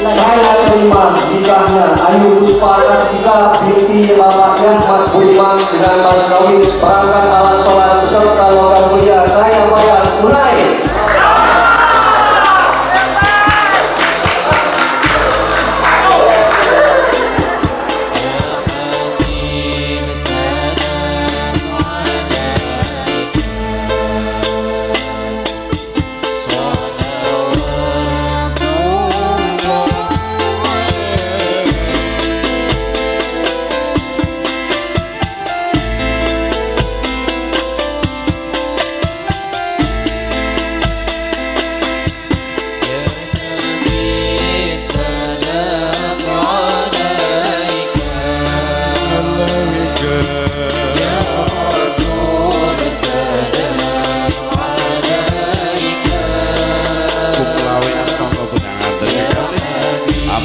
Saya terima nikahnya Ayu Puspa Kartika binti Bapak Ahmad Budiman dengan mas kawin seperangkat alat sholat beserta logam mulia. Saya bayar tunai.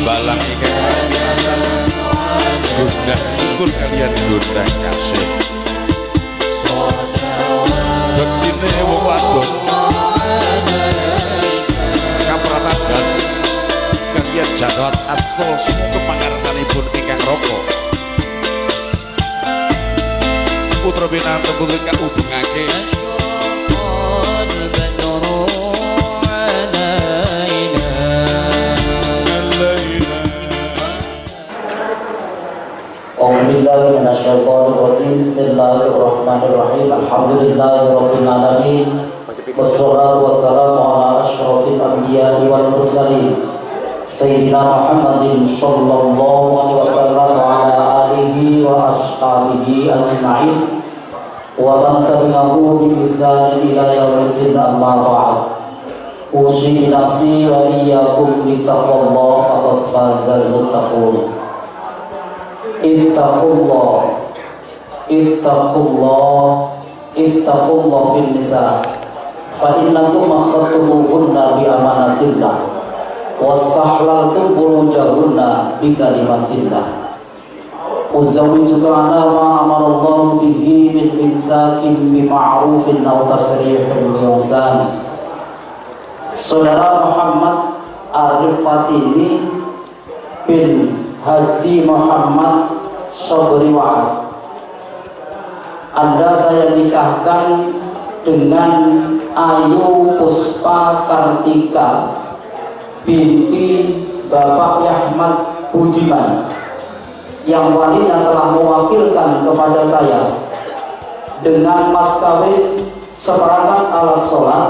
Balang ikan gundah ukur kalian gundah kasih bektine wong wadon kapratagan kalian jadwat astol semua kepangarsanipun ingkang roko putra binatang kulit kaudungake Alhamdulillah minasyaitonirrajim. Bismillahirrahmanirrahim. Alhamdulillahirabbil alamin. Wassalatu wassalamu ala asyrofil anbiya'i wal mursalin Sayyidina Muhammadin sallallahu alaihi wasallam wa ala alihi wa ashabihi ajma'in wa man tabi'ahu bi ihsanin ila yaumiddin, amma ba'd. Usi nafsi wa iyyakum bi taqwallah faqad fazal muttaqun. Ittaqullah, ittaqullah, ittaqullah fil nisa fa innakum akhadtumuhunna bi amanatillah wastahlaltum furujahunna bi kalimatillah. Uzawwijuka ala ma amarallahu bihi min imsakin bi ma'rufin aw tasrihim bi ihsan. Saudara Muhammad Arif Fatini bin Haji Muhammad Sobri Waas, Anda saya nikahkan dengan Ayu Puspa Kartika binti Bapak Ahmad Budiman yang walinya telah mewakilkan kepada saya dengan mas kawin seperangkat alat sholat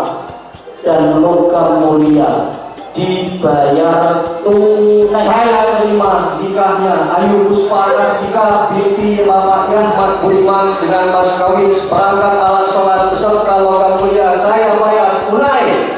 dan logam mulia dibayar tunai. Saya terima nikahnya Ayu Puspa Kartika binti Bapak Ahmad Budiman dengan mas kawin seperangkat alat sholat beserta logam mulia. Saya bayar tunai.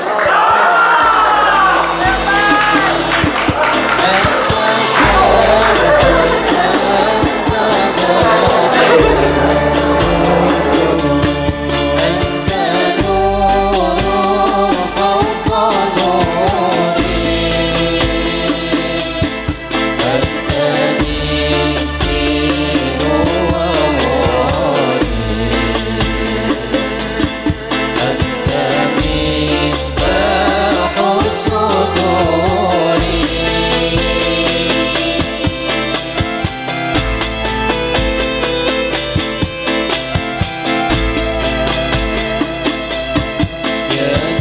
Ya